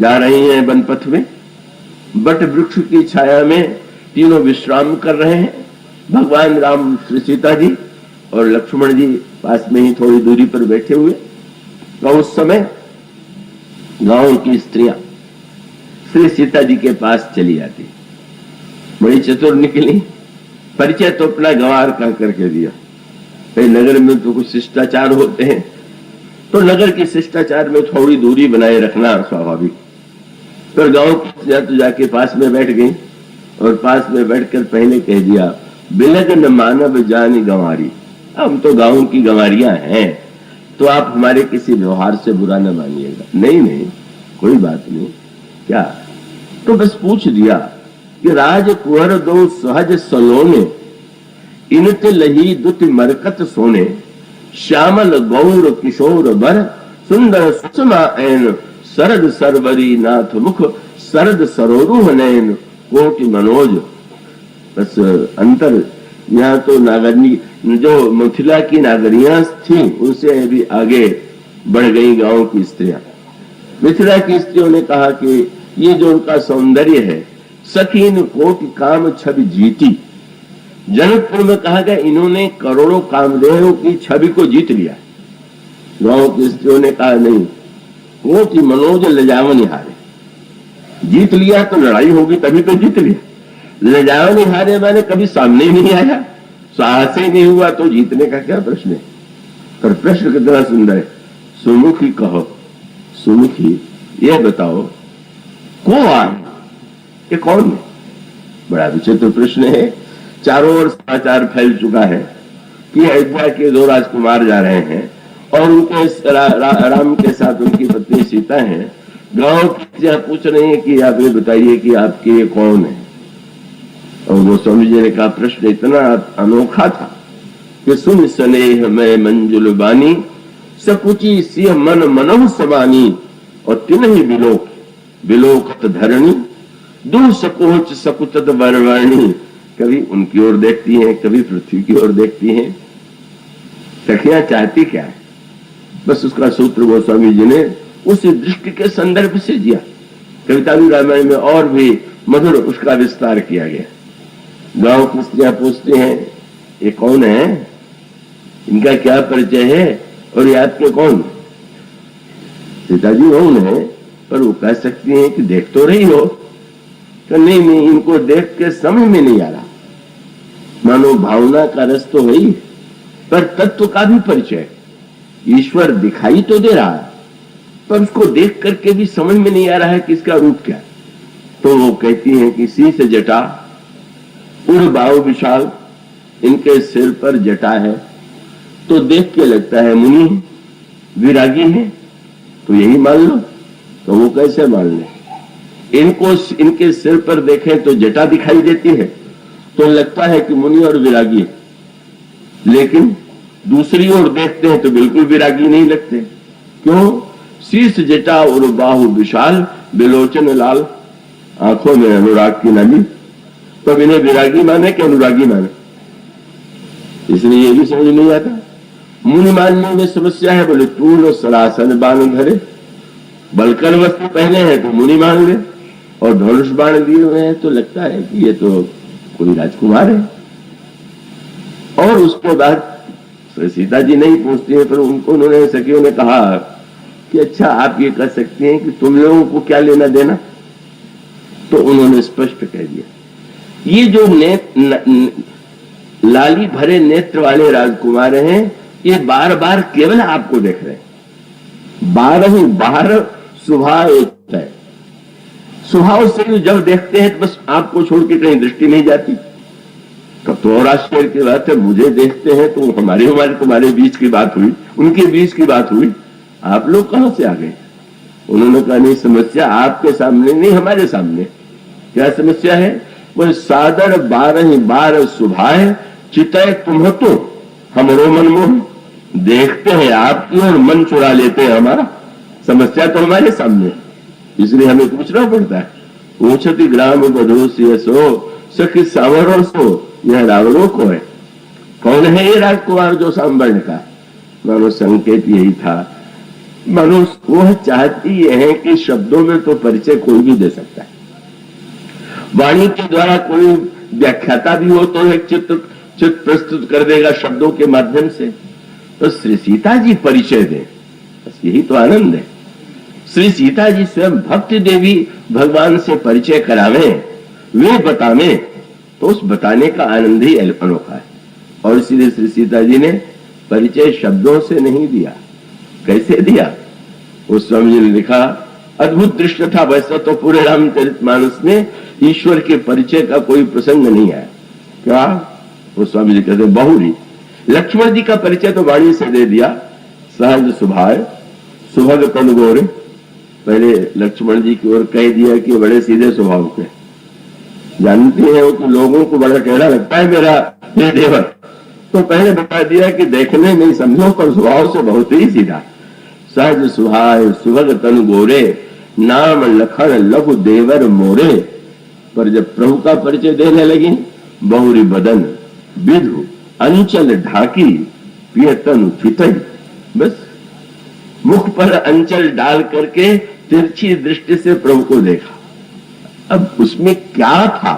जा रही हैं वन पथ में, बट वृक्ष की छाया में तीनों विश्राम कर रहे हैं। भगवान राम, श्री सीता जी और लक्ष्मण जी पास में ही थोड़ी दूरी पर बैठे हुए। तो उस समय गांव की स्त्रियां श्री सीता जी के पास चली आती, बड़ी चतुर निकली। परिचय तो अपना गंवार का करके दिया। भाई नगर में तो कुछ शिष्टाचार होते हैं, तो नगर के शिष्टाचार में थोड़ी दूरी बनाए रखना स्वाभाविक। फिर गांव तो जाके पास में बैठ गई और पास में बैठकर पहले कह दिया, बिलग न मानव जानी गंवारी। हम तो गांव की गंवारियां हैं, तो आप हमारे किसी व्यवहार से बुरा न मानिएगा। नहीं नहीं, कोई बात नहीं। क्या? तो बस पूछ दिया कि राज कुंवर दो सहज सलोने, इनते लही दुति मरकत सोने, श्यामल गौर किशोर बर, सुंदर सुषमा ऐन, सरद सरवरी नाथ मुख, सरद सरोरुह नैन, कोटि मनोज। बस अंतर यहाँ तो नागरनी जो मिथिला की नागरियां थी उनसे भी आगे बढ़ गई गांव की स्त्रियां। मिथिला की स्त्रियों ने कहा कि ये जो उनका सौंदर्य है, सखीन कोटि काम छवि जीती। जनकपुर में कहा गया इन्होंने करोड़ों कामदेवों की छवि को जीत लिया। गांव की स्त्रियों ने कहा नहीं, कोटि मनोज लजावन हारे। जीत लिया तो लड़ाई होगी तभी तो जीत लिया। लजावन हारे मैंने कभी सामने ही नहीं आया, साहस ही नहीं हुआ, तो जीतने का क्या प्रश्न है। पर प्रश्न कितना सुंदर है। सुमुखी कहो, सुमुखी ये बताओ कौन आए, ये कौन है? बड़ा विचित्र प्रश्न है। चारों ओर समाचार फैल चुका है कि अयोध्या के दो राजकुमार जा रहे हैं और उनके राम के साथ उनकी पत्नी सीता है। गांव की पूछ रही है कि आप ये बताइए कि आपके ये कौन है। और वो स्वामी जी ने कहा प्रश्न इतना अनोखा था कि सुन स्नेह में मंजुल बानी, सकुची सिंह मन मनोह समानी, और तिन्हि बिलोक बिलोकत धरणी, दू सकोच सकुचत वरवर्णी। कभी उनकी ओर देखती हैं, कभी पृथ्वी की ओर देखती हैं। सखियां चाहती क्या है? बस उसका सूत्र गोस्वामी जी ने उस दृष्टि के संदर्भ से दिया। कविता रामायण में और भी मधुर उसका विस्तार किया गया। गांव की स्त्रियां पूछते हैं ये कौन है, इनका क्या परिचय है और ये आपके कौन? सीता जी कौन है, पर वो कह सकती हैं कि देख तो रही हो। तो नहीं नहीं, इनको देख के समझ में नहीं आ रहा। मानो भावना का रस तो वही, पर तत्व का भी परिचय। ईश्वर दिखाई तो दे रहा है, पर उसको देख करके भी समझ में नहीं आ रहा है कि इसका रूप क्या है। तो वो कहती हैं कि शीश जटा उड़ बाहु विशाल, इनके सिर पर जटा है तो देख के लगता है मुनि है, विरागी है, तो यही मान लो। तो वो कैसे मान ले? इनको इनके सिर पर देखें तो जटा दिखाई देती है तो लगता है कि मुनि और विरागी है, लेकिन दूसरी ओर देखते हैं तो बिल्कुल विरागी नहीं लगते। क्यों? शीश जटा और बाहु विशाल, बिलोचन लाल, आंखों में अनुराग की नली। तो इन्हें विरागी माने कि अनुरागी माने, इसलिए ये भी समझ नहीं आता। मुनि मानने में समस्या है। बोले तूल सरासन बाण धरे, बलकर वस्त्र पहने हैं तो मुनि मान ले, और धनुष बाण लिए हुए हैं तो लगता है कि ये तो कोई राजकुमार है। और उसके बाद सीता जी नहीं पूछती है, पर उनको उन्होंने सखियों ने कहा कि अच्छा आप ये कह सकते हैं कि तुम लोगों को क्या लेना देना। तो उन्होंने स्पष्ट कह दिया, ये जो लाली भरे नेत्र वाले राजकुमार हैं, ये बार बार केवल आपको देख रहे हैं। 12 स्वभाव एक है। स्वभाव से जब देखते हैं तो बस आपको छोड़ के कहीं दृष्टि नहीं जाती। तब तो और आश्चर्य की बात है, मुझे देखते हैं तो हमारे तुम्हारे बीच की बात हुई, उनके बीच की बात हुई, आप लोग कहां से आ गए? उन्होंने कहा नहीं, समस्या आपके सामने नहीं, हमारे सामने। क्या समस्या है? वो सादर 12 सुभाए, चितय तुम तो हमरो मन मोह। देखते हैं आपकी और मन चुरा लेते हैं हमारा। समस्या तो हमारे सामने, इसलिए हमें पूछना पड़ता है। पूछती ग्राम बधोसी सो सखी सावरो सो, यह रावणों को है। कौन है ये राजकुमार जो सांबर्ण का? मानो संकेत यही था मनुष्य वह चाहती है कि शब्दों में तो परिचय कोई भी दे सकता है, वाणी के द्वारा कोई व्याख्याता भी हो तो एक चित्र प्रस्तुत कर देगा शब्दों के माध्यम से। तो श्री सीता जी परिचय दें, बस यही तो आनंद है। श्री सीता जी स्वयं भक्ति देवी भगवान से परिचय करावे, वे बतावे, तो उस बताने का आनंद ही अनोखा है। और इसीलिए श्री सीता जी ने परिचय शब्दों से नहीं दिया। कैसे दिया? उस स्वामी जी ने लिखा, अद्भुत दृश्य था। वैसा तो पूरे रामचरितमानस में ईश्वर के परिचय का कोई प्रसंग नहीं आया। क्या? वो स्वामी जी कहते बहुरी। लक्ष्मण जी का परिचय तो वाणी से दे दिया, सहज स्वभाव सुभग तन गोरे। पहले लक्ष्मण जी की ओर कह दिया कि बड़े सीधे स्वभाव के, जानती है वो तो लोगों को बड़ा टेढ़ा लगता है मेरा ये देवर, तो पहले बता दिया कि देखने नहीं समझो पर स्वभाव से बहुत ही सीधा। सहज सुहाय सुभग तन गोरे, नाम लखन लघु देवर मोरे। पर जब प्रभु का परिचय देने लगी, बहुरी बदन विधु अंचल ढाकी पिय तनु फितई। बस मुख पर अंचल डाल करके तिरछी दृष्टि से प्रभु को देखा। अब उसमें क्या था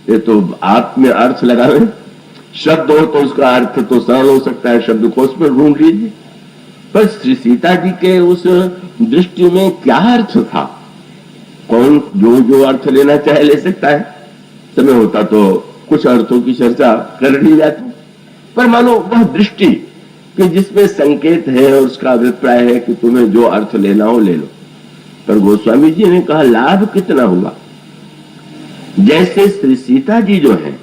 ये तो आप में अर्थ लगावे। शब्द हो तो उसका अर्थ तो सरल हो सकता है, शब्दकोश में ढूंढ लीजिए। पर श्री सीता जी के उस दृष्टि में क्या अर्थ था? कौन जो अर्थ लेना चाहे ले सकता है। समय होता तो कुछ अर्थों की चर्चा कर ली जाती, पर मानो वह दृष्टि कि जिसमें संकेत है और उसका अभिप्राय है कि तुम्हें जो अर्थ लेना हो ले लो। पर गोस्वामी जी ने कहा लाभ कितना हुआ। जैसे श्री सीता जी जो है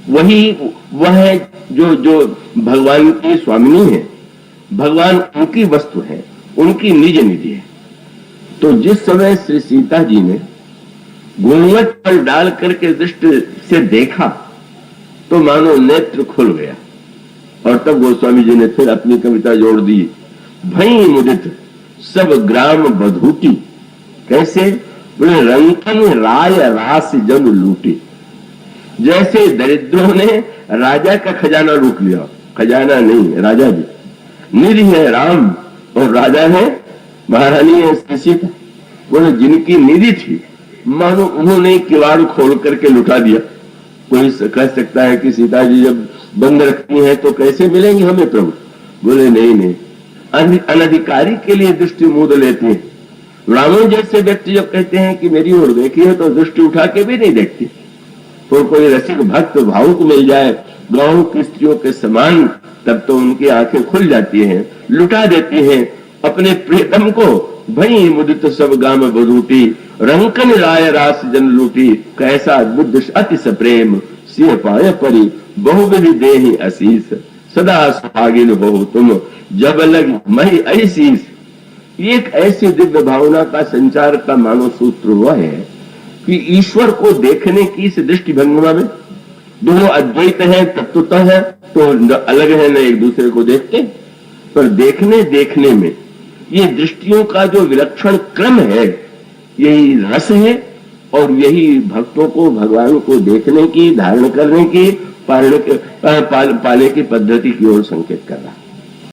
वही वह है जो भगवान की स्वामिनी है, भगवान उनकी वस्तु है, उनकी निज निधि है। तो जिस समय श्री सीता जी ने घूंघट पर डाल करके दृष्टि से देखा तो मानो नेत्र खुल गया। और तब गोस्वामी जी ने फिर अपनी कविता जोड़ दी, भई मुदित सब ग्राम बधूटी। कैसे? बोले रंकन राय रास जन लूटी। जैसे दरिद्रों ने राजा का खजाना लूट लिया, खजाना नहीं राजा जी, निधि है राम और राजा है महारानी है सीता। बोले जिनकी निधि थी मानो उन्होंने किवाड़ खोल करके लुटा दिया। कोई कह सकता है कि सीता जी जब बंद रखती हैं तो कैसे मिलेंगे हमें प्रभु? बोले नहीं, अनधिकारी के लिए दृष्टि मूंद लेते हैं। ब्राह्मण जैसे व्यक्ति जब कहते हैं कि मेरी ओर देखिए तो दृष्टि उठा के भी नहीं देखती। तो कोई रसिक भक्त भावुक मिल जाए गांव की स्त्रियों के समान, तब तो उनकी आंखें खुल जाती हैं, लुटा देती हैं अपने प्रियतम को। भई मुदित सब गाम बधूटी, रंकन राय रास जन लूटी। कैसा अद्भुत अति सप्रेम सिंह पाए परी, बहुविधि देहि असीस। सदा सुहागिन हो तुम जब लग मही ऐसीस। एक ऐसी दिव्य भावना का संचार का मानव सूत्र हुआ है कि ईश्वर को देखने की इस दृष्टि भंगिमा में दोनों अद्वैत है, तत्वतः है तो अलग है, न एक दूसरे को देखते। पर देखने में ये दृष्टियों का जो विलक्षण क्रम है, यही रस है और यही भक्तों को भगवान को देखने की, धारण करने की, पालने की पद्धति की ओर संकेत कर रहा है।